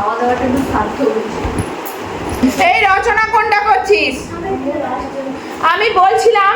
খাওয়া দাওয়াটা একটু সার্থক হয়েছে। এই রচনা কোনটা করছিস? আমি বলছিলাম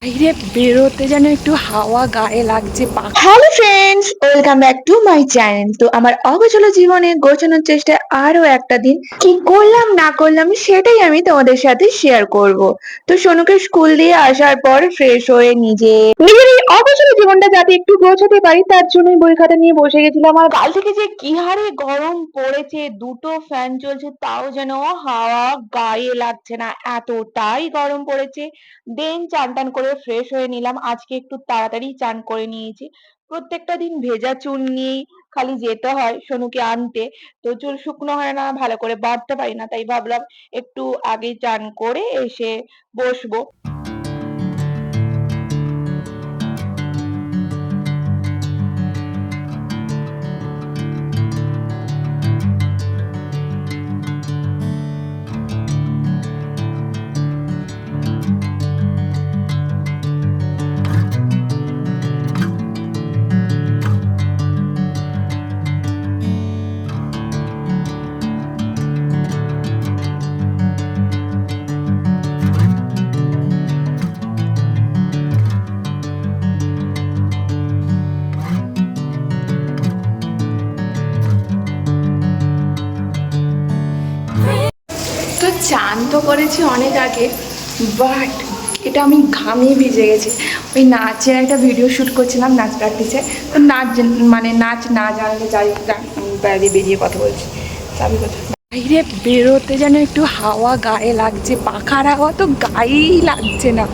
বাইরে বেরোতে যেন একটু হাওয়া গায়ে লাগছে। Hello friends, welcome back to my channel. তো আমার অগোছালো জীবনে গোছানোর চেষ্টায় আরো একটা দিন কি করলাম না করলাম সেটাই আমি তোমাদের সাথে শেয়ার করব। তো সোনুকে স্কুল দিয়ে আসার পর ফ্রেশ হয়ে নিজের এই অগোছালো জীবনটা যাতে একটু গোছাতে পারি তার জন্যই বই খাতা নিয়ে বসে গেছিলাম। আর কাল থেকে যে কি হারে গরম পড়েছে, দুটো ফ্যান চলছে তাও যেন হাওয়া গায়ে লাগছে না, এতটাই গরম পড়েছে। দেন চান টান করে ফ্রেশ হয়ে নিলাম। আজকে একটু তাড়াতাড়ি চান করে নিয়েছি। প্রত্যেকটা দিন ভেজা চুল নিয়েই খালি যেতে হয় সোনুকে আনতে, তো চুল শুকনো হয় না, ভালো করে বাঁধতে পারি না, তাই ভাবলাম একটু আগে চান করে এসে বসবো। তো চান তো করেছি অনেক আগে, বাট এটা আমি ঘামিয়ে ভিজে গেছি। ওই নাচের একটা ভিডিও শ্যুট করছিলাম, নাচ প্র্যাকটিসে। তো নাচ নাচ না জানলে যাই বাইরে বেরিয়ে কথা বলছি। চাবি কথা বাইরে বেরোতে যেন একটু হাওয়া গায়ে লাগছে, পাখার হাওয়া তো গায়েই লাগছে না।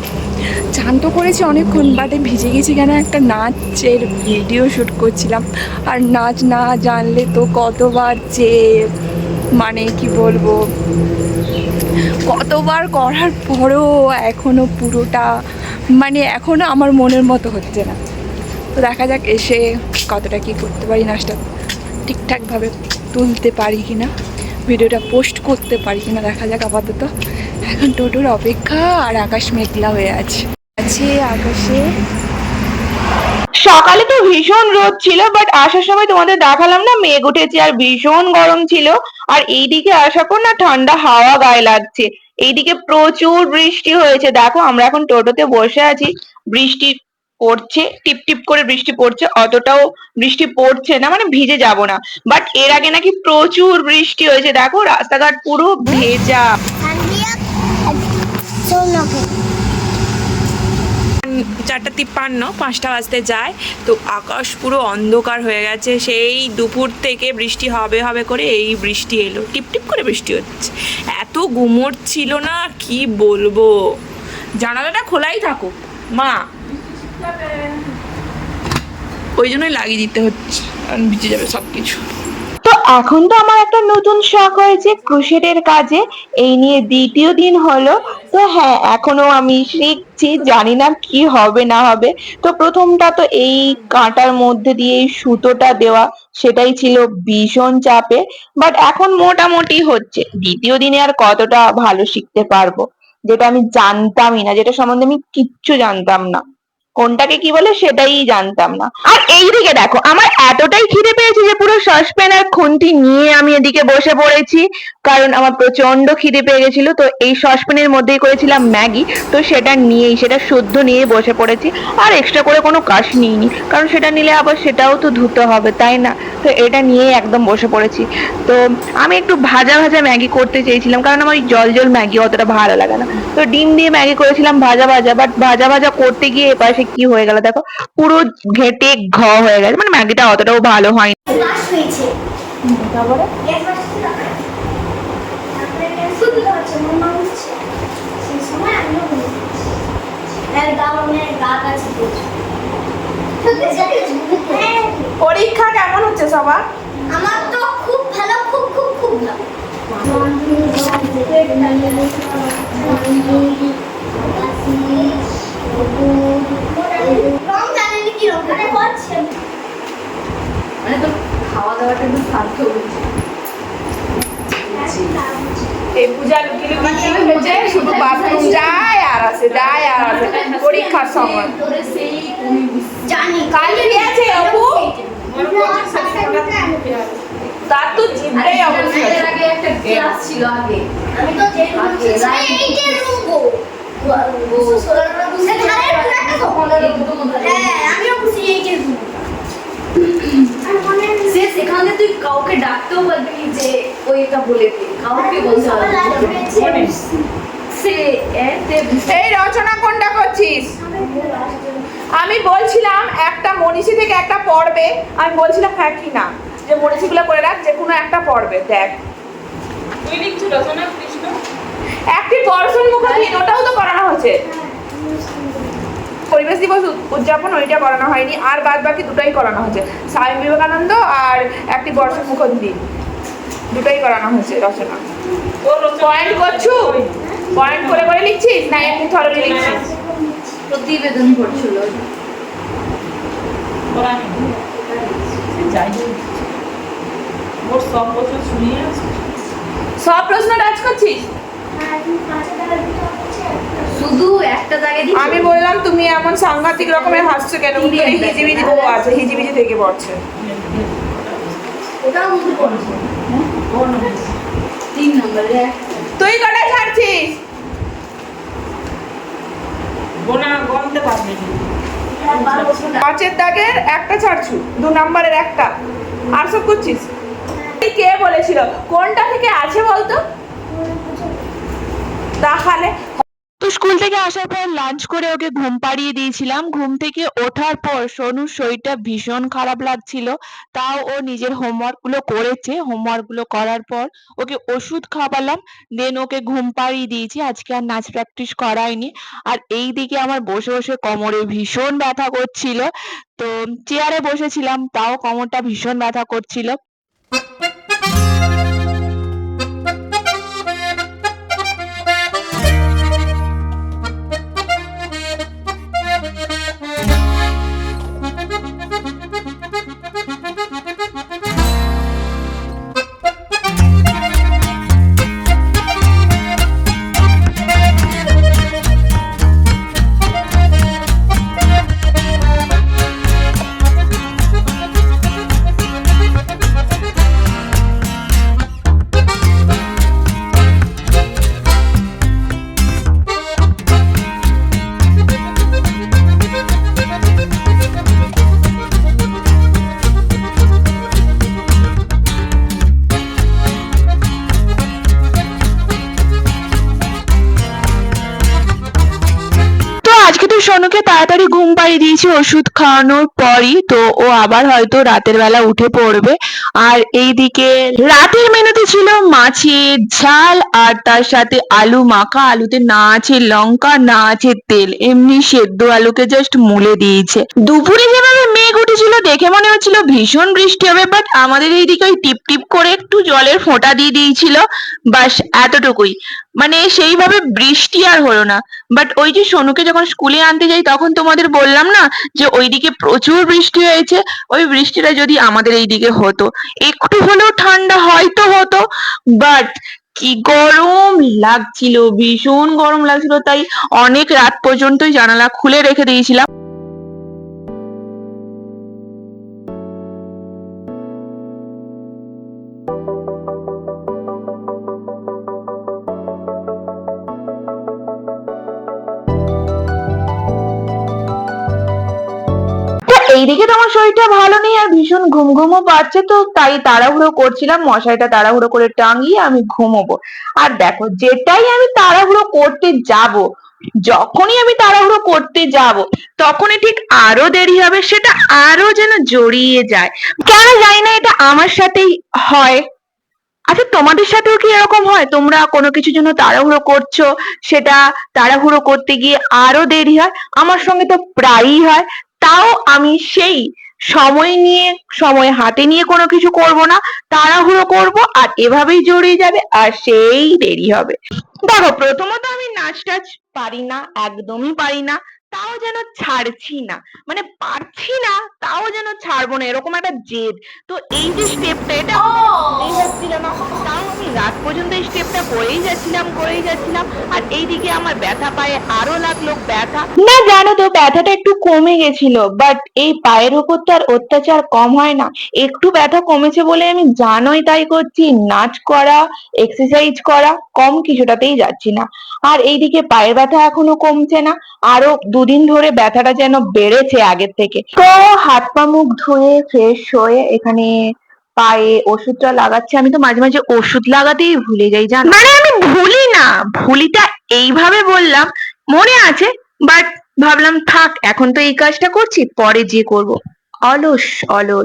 চান তো করেছি অনেকক্ষণ, বাটে ভিজে গেছি কেন, একটা নাচের ভিডিও শ্যুট করছিলাম। আর নাচ না জানলে তো কতবার যে কি বলবো, কতবার করার পরও এখনও পুরোটা এখনও আমার মনের মতো হচ্ছে না। তো দেখা যাক এসে কতটা কি করতে পারি, নাচটা ঠিকঠাকভাবে তুলতে পারি কিনা, ভিডিওটা পোস্ট করতে পারি কিনা দেখা যাক। আপাতত এখন টোটোর অপেক্ষা, আর আকাশ মেঘলা হয়ে আছে আকাশে। সকালে তো ভীষণ রোদ ছিল, বাট আসার সময় তোমাদের দেখালাম না মেঘ উঠেছে আর ভীষণ গরম ছিল। আর এইদিকে আসার পর না ঠান্ডা হাওয়া গায়ে লাগছে। এইদিকে প্রচুর বৃষ্টি হয়েছে, দেখো আমরা এখন টোটোতে বসে আছি, বৃষ্টি পড়ছে, টিপ টিপ করে বৃষ্টি পড়ছে, অতটাও বৃষ্টি পড়ছে না, ভিজে যাব না। বাট এর আগে নাকি প্রচুর বৃষ্টি হয়েছে, দেখো রাস্তাঘাট পুরো ভেজা। 4:53, 5টা বাজতে যায়। তো আকাশ পুরো অন্ধকার হয়ে গেছে, সেই দুপুর থেকে বৃষ্টি হবে হবে করে এই বৃষ্টি এলো, টিপ টিপ করে বৃষ্টি হচ্ছে। এত গুমোট ছিল না, কি বলবো। জানালাটা খোলাই থাকুক মা, ওই জন্যই লাগিয়ে দিতে হচ্ছে, ভিজে যাবে সব কিছু। তো এখন তো আমার একটা নতুন শখ হয়েছে ক্রোশেটের কাজে, এই নিয়ে দ্বিতীয় দিন হলো। তো হ্যাঁ, এখনো আমি শিখছি, জানি না কি হবে না হবে। তো প্রথমটা তো এই কাঁটার মধ্যে দিয়ে এই সুতোটা দেওয়া, সেটাই ছিল ভীষণ চাপে, বাট এখন মোটামুটি হচ্ছে। দ্বিতীয় দিনে আর কতটা ভালো শিখতে পারবো, যেটা আমি জানতামই না, যেটা সম্বন্ধে আমি কিচ্ছু জানতাম না, কোনটাকে কি বলে সেটাই জানতাম না। আর এইদিকে দেখো আমার এতটাই খিদে পেয়েছে যে পুরো সসপ্যান আর খুন্তি নিয়ে আমি এদিকে বসে পড়েছি, কারণ আমার প্রচন্ড খিদে পেয়ে গেছিল। তো এই সসপ্যানের মধ্যেই করেছিলাম ম্যাগি, তো সেটা নিয়েই, সেটা শুদ্ধ নিয়ে বসে পড়েছি। আর এক্সট্রা করে কোনো কাজ নিইনি, কারণ সেটা নিলে আবার সেটাও তো ধুতে হবে, তাই না? তো এটা নিয়ে একদম বসে পড়েছি। তো আমি একটু ভাজা ভাজা ম্যাগি করতে চেয়েছিলাম, কারণ আমার জল জল ম্যাগি অতটা ভালো লাগে না। তো ডিম দিয়ে ম্যাগি করেছিলাম ভাজা ভাজা, বাট ভাজা ভাজা করতে গিয়ে এপাশে কি হয়ে গেল দেখো, পুরো ঘেটে ঘ হয়ে গেছে, ম্যাগিটা অতটাও ভালো হয়নি। পরীক্ষা কেমন হচ্ছে সবার? আমার তো খুব ভালো, খুব খুব খুব ভালো। তো খাওয়া দাওয়াটা একটু সার্থক হয়েছে। এই পূজা লুকিয়ে লুকিয়ে হয়েছে, শুধু বাথরুম যায় আর আসে, যায় আর আসে পরীক্ষার সময়। জানি কালকে গেছে অপু, তার তো জিভটাই অবস্থা। এর আগে একটা ক্লাস ছিল আগে। আমি তো যে আগে লাইট এইটের রুমো সোলার বুঝে ধারে একটা তো হ্যাঁ আমিও বুঝি এইটের রুম সে সেখানে তুই কাউকে ডাকতেও পারবি না যে ওইটা বলে দে, কাউকে বলতে পারবি না। সে এই রচনা কোনটা করছিস? আমি বলছিলাম একটা মনীষী থেকে একটা পড়বে, আমি বলছিলাম হ্যাঁ কি না, যে মনীষীগুলো করে রাখ, যে কোনো একটা পড়বে। দেখ তুই লিখছিস রচনা কৃষ্ণ একটি দর্শন মুখোমুখি, ওটাও তো করানো হয়েছে। পরিবেশ দিবস উদযাপন ওইটা করানো হয়নি, আর বাদ বাকি দুটাই করানো হয়েছে। স্বামী বিবেকানন্দ আর একটি বর্ষণ মুখোমুখি, দুটাই করানো হয়েছে রচনা। তোর রচনা পয়েন্ট করছু? পয়েন্ট করে করে লিখছিস না এমনি থরলি লিখছিস? প্রতিবেদন করছিল। করা নেই যাই হোক মোর সব বছর শুনিয়ে আসছিস সব প্রশ্ন টাচ করছিস? শুধু একটা জায়গায় দিই। আমি বললাম তুমি এমন সাংঘাতিক রকমের হাসছো কেন? উত্তরে হিজিবিজি বউ আছে, হিজিবিজি থেকে পড়ছে। ওটাও মধ্যে পড়ছে। হ্যাঁ 3 নম্বরে তুই কটা ছাড়ছিস? গোনা গনতে পারবি না 12 বছর 5 এর দাগের একটা ছাড়ছু, 2 নম্বরের একটা, আর সব করছিস। কে বলেছিল? কোনটা থেকে আছে বলতো তাহলে? তো স্কুল থেকে আসার পর লাঞ্চ করে ওকে ঘুম পাড়িয়ে দিয়েছিলাম। ঘুম থেকে ওঠার পর সোনুর শরীরটা ভীষণ খারাপ লাগছিল, তাও ও নিজের হোমওয়ার্ক গুলো করেছে। হোমওয়ার্ক গুলো করার পর ওকে ওষুধ খাওয়ালাম, দেন ওকে ঘুম পাড়িয়ে দিয়েছি। আজকে আর নাচ প্র্যাকটিস করাইনি। আর এই দিকে আমার বসে বসে কোমরে ভীষণ ব্যথা করছিল, তো চেয়ারে বসেছিলাম তাও কোমরটা ভীষণ ব্যথা করছিল। আজকে তো সোনুকে তাড়াতাড়ি ঘুম পাড়িয়ে দিয়েছি ওষুধ খাওয়ানোর পরই, তো ও আবার হয়তো রাতের বেলা উঠে পড়বে। আর এইদিকে রাতের মেনুতে ছিল মাছের ঝাল, আর তার সাথে আলু মাখা। আলুতে না আছে লঙ্কা, না আছে তেল, এমনি সেদ্ধ আলুকে জাস্ট মুলে দিয়েছে। দুপুরে যেভাবে মেঘ উঠেছিল দেখে মনে হচ্ছিল ভীষণ বৃষ্টি হবে, বাট আমাদের এইদিকে ওই টিপ টিপ করে একটু জলের ফোঁটা দিয়ে দিয়েছিল, বাস এতটুকুই। মানে সেইভাবে বৃষ্টি আর হলো না। বাট ওই যে সোনুকে যখন স্কুলে আনতে যাই তখন তোমাদের বললাম না যে ওইদিকে প্রচুর বৃষ্টি হয়েছে, ওই বৃষ্টিটা যদি আমাদের এইদিকে হতো একটু হলেও ঠান্ডা হয়তো হতো, বাট কি গরম লাগছিল, ভীষণ গরম লাগছিল। তাই অনেক রাত পর্যন্তই জানালা খুলে রেখে দিয়েছিলাম। এইদিকে তোমার শরীরটা ভালো নেই আর ভীষণ ঘুম ঘুমও পাচ্ছে, তো তাই তাড়াহুড়ো করছিলাম মশারিটা তাড়াহুড়ো করে টাঙিয়ে আমি ঘুমোবো। আর দেখো যেটাই আমি তাড়াহুড়ো করতে যাব, যখনই আমি তাড়াহুড়ো করতে যাব তখনই ঠিক আরো দেরি হবে, সেটা আরো যেন জড়িয়ে যায়। কেন জানি না এটা আমার সাথেই হয়। আচ্ছা তোমাদের সাথেও কি এরকম হয়? তোমরা কোনো কিছুর জন্য তাড়াহুড়ো করছো, সেটা তাড়াহুড়ো করতে গিয়ে আরো দেরি হয়? আমার সঙ্গে তো প্রায়ই হয়। তাও আমি সেই সময় নিয়ে, সময় হাতে নিয়ে কোনো কিছু করব না, তাড়াহুড়ো করব আর এভাবেই জড়িয়ে যাবে আর সেই দেরি হবে। দেখো প্রথমত আমি নাচ টাচ পারি না, একদমই পারি না, তাও যেন ছাড়ছি না, মানে পারছি না তাও যেন ছাড়বো না, এরকম একটা জেদ। তো এই যে স্টেপটা এটা করতেই হচ্ছিল না, তাও আমি রাত পর্যন্ত এই স্টেপটা করেই যাচ্ছিলাম আর এইদিকে আমার ব্যথা পায়ে আরো লাগলো ব্যথা। না জানো তো ব্যথাটা একটু কমে গেছিল, বাট এই পায়ের উপর তো আর অত্যাচার কম হয় না। একটু ব্যথা কমেছে বলে আমি জানোই তাই করছি, নাচ করা, এক্সারসাইজ করা, কম কিছুটাতেই যাচ্ছি না। আর এইদিকে পায়ের ব্যথা এখনো কমছে না, আরো দুদিন ধরে ব্যথাটা যেন বেড়েছে আগের থেকে। তো হাত পা মুখ ধুয়ে ফ্রেশ হয়ে এখানে পায়ে ওষুধটা লাগাচ্ছে। আমি তো মাঝে মাঝে ওষুধ লাগাতেই ভুলে যাই জানো, মানে আমি ভুলি না, ভুলিটা এইভাবে বললাম, মনে আছে বাট ভাবলাম থাক, এখন তো এই কাজটা করছি, পরে যে করব। অলস অলস।